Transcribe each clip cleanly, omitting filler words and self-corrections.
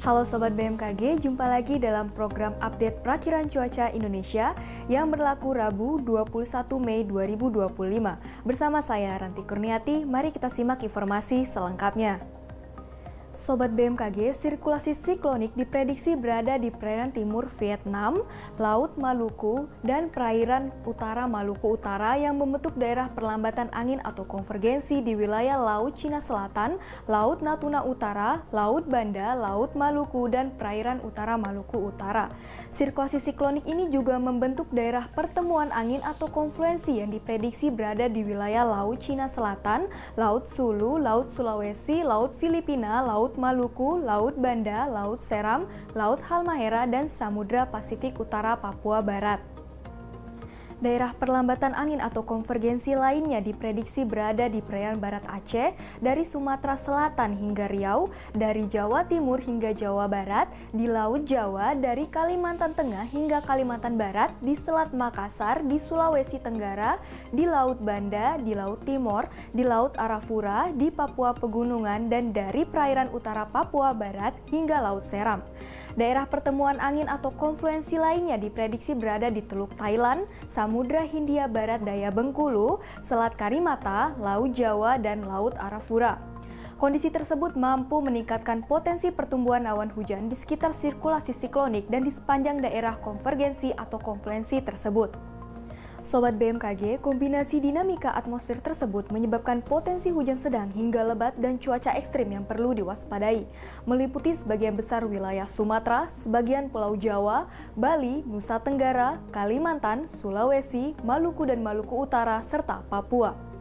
Halo Sobat BMKG, jumpa lagi dalam program update Prakiraan Cuaca Indonesia yang berlaku Rabu 21 Mei 2025. Bersama saya Ranti Kurniati, mari kita simak informasi selengkapnya. Sobat BMKG, sirkulasi siklonik diprediksi berada di perairan timur Vietnam, Laut Maluku, dan perairan utara Maluku Utara yang membentuk daerah perlambatan angin atau konvergensi di wilayah Laut Cina Selatan, Laut Natuna Utara, Laut Banda, Laut Maluku, dan perairan utara Maluku Utara. Sirkulasi siklonik ini juga membentuk daerah pertemuan angin atau konfluensi yang diprediksi berada di wilayah Laut Cina Selatan, Laut Sulu, Laut Sulawesi, Laut Filipina, Laut Maluku, Laut Banda, Laut Seram, Laut Halmahera, dan Samudra Pasifik Utara Papua Barat. Daerah perlambatan angin atau konvergensi lainnya diprediksi berada di perairan barat Aceh, dari Sumatera Selatan hingga Riau, dari Jawa Timur hingga Jawa Barat, di Laut Jawa, dari Kalimantan Tengah hingga Kalimantan Barat, di Selat Makassar, di Sulawesi Tenggara, di Laut Banda, di Laut Timor, di Laut Arafura, di Papua Pegunungan, dan dari perairan utara Papua Barat hingga Laut Seram. Daerah pertemuan angin atau konfluensi lainnya diprediksi berada di Teluk Thailand, Samudra Hindia Barat Daya Bengkulu, Selat Karimata, Laut Jawa, dan Laut Arafura. Kondisi tersebut mampu meningkatkan potensi pertumbuhan awan hujan di sekitar sirkulasi siklonik dan di sepanjang daerah konvergensi atau konfluensi tersebut. Sobat BMKG, kombinasi dinamika atmosfer tersebut menyebabkan potensi hujan sedang hingga lebat dan cuaca ekstrim yang perlu diwaspadai, meliputi sebagian besar wilayah Sumatera, sebagian Pulau Jawa, Bali, Nusa Tenggara, Kalimantan, Sulawesi, Maluku dan Maluku Utara, serta Papua.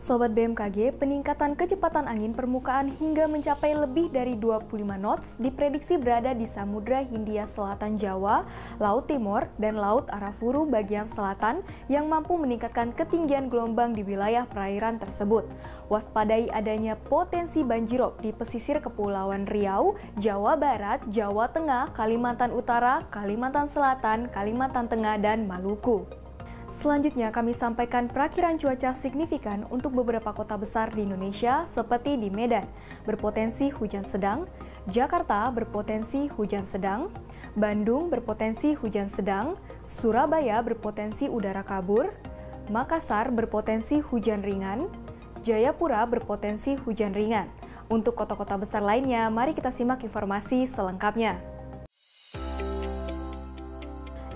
Sobat BMKG, peningkatan kecepatan angin permukaan hingga mencapai lebih dari 25 knots diprediksi berada di Samudra Hindia Selatan Jawa, Laut Timur, dan Laut Arafura bagian selatan yang mampu meningkatkan ketinggian gelombang di wilayah perairan tersebut. Waspadai adanya potensi banjirop di pesisir Kepulauan Riau, Jawa Barat, Jawa Tengah, Kalimantan Utara, Kalimantan Selatan, Kalimantan Tengah, dan Maluku. Selanjutnya kami sampaikan perakiraan cuaca signifikan untuk beberapa kota besar di Indonesia seperti di Medan, berpotensi hujan sedang, Jakarta berpotensi hujan sedang, Bandung berpotensi hujan sedang, Surabaya berpotensi udara kabur, Makassar berpotensi hujan ringan, Jayapura berpotensi hujan ringan. Untuk kota-kota besar lainnya, mari kita simak informasi selengkapnya.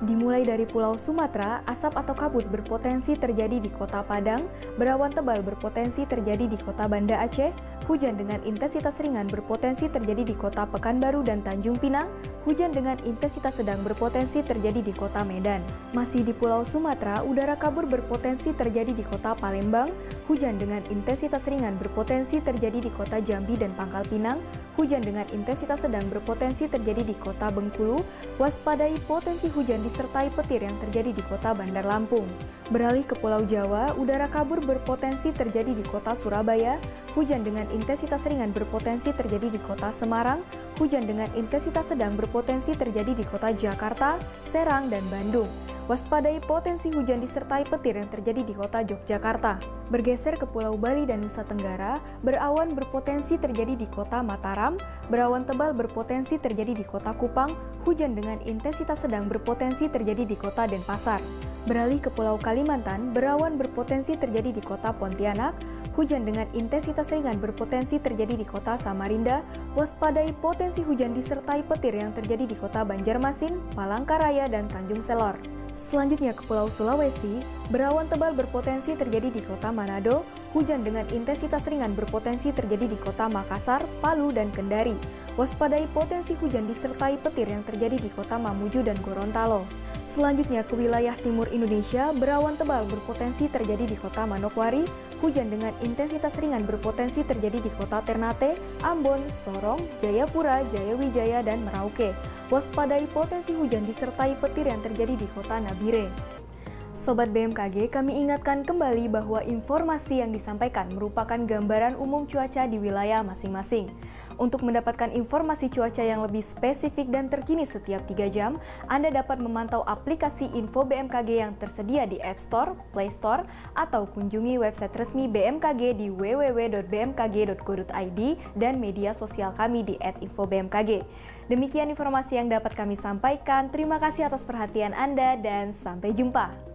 Dimulai dari Pulau Sumatera, asap atau kabut berpotensi terjadi di Kota Padang, berawan tebal berpotensi terjadi di Kota Banda Aceh, hujan dengan intensitas ringan berpotensi terjadi di Kota Pekanbaru dan Tanjung Pinang, hujan dengan intensitas sedang berpotensi terjadi di Kota Medan. Masih di Pulau Sumatera, udara kabur berpotensi terjadi di Kota Palembang, hujan dengan intensitas ringan berpotensi terjadi di Kota Jambi dan Pangkal Pinang, hujan dengan intensitas sedang berpotensi terjadi di Kota Bengkulu, waspadai potensi hujan disertai petir yang terjadi di Kota Bandar Lampung. Beralih ke Pulau Jawa, udara kabur berpotensi terjadi di Kota Surabaya, hujan dengan intensitas ringan berpotensi terjadi di Kota Semarang, hujan dengan intensitas sedang berpotensi terjadi di Kota Jakarta, Serang, dan Bandung. Waspadai potensi hujan disertai petir yang terjadi di Kota Yogyakarta. Bergeser ke Pulau Bali dan Nusa Tenggara, berawan berpotensi terjadi di Kota Mataram, berawan tebal berpotensi terjadi di Kota Kupang, hujan dengan intensitas sedang berpotensi terjadi di Kota Denpasar. Beralih ke Pulau Kalimantan, berawan berpotensi terjadi di Kota Pontianak, hujan dengan intensitas ringan berpotensi terjadi di Kota Samarinda, waspadai potensi hujan disertai petir yang terjadi di Kota Banjarmasin, Palangkaraya, dan Tanjung Selor. Selanjutnya ke Pulau Sulawesi, berawan tebal berpotensi terjadi di Kota Manado, hujan dengan intensitas ringan berpotensi terjadi di Kota Makassar, Palu, dan Kendari. Waspadai potensi hujan disertai petir yang terjadi di Kota Mamuju dan Gorontalo. Selanjutnya ke wilayah timur Indonesia, berawan tebal berpotensi terjadi di Kota Manokwari, hujan dengan intensitas ringan berpotensi terjadi di Kota Ternate, Ambon, Sorong, Jayapura, Jayawijaya, dan Merauke. Waspadai potensi hujan disertai petir yang terjadi di Kota Nabire. Sobat BMKG, kami ingatkan kembali bahwa informasi yang disampaikan merupakan gambaran umum cuaca di wilayah masing-masing. Untuk mendapatkan informasi cuaca yang lebih spesifik dan terkini setiap 3 jam, Anda dapat memantau aplikasi Info BMKG yang tersedia di App Store, Play Store, atau kunjungi website resmi BMKG di www.bmkg.go.id dan media sosial kami di @infobmkg. Demikian informasi yang dapat kami sampaikan. Terima kasih atas perhatian Anda dan sampai jumpa.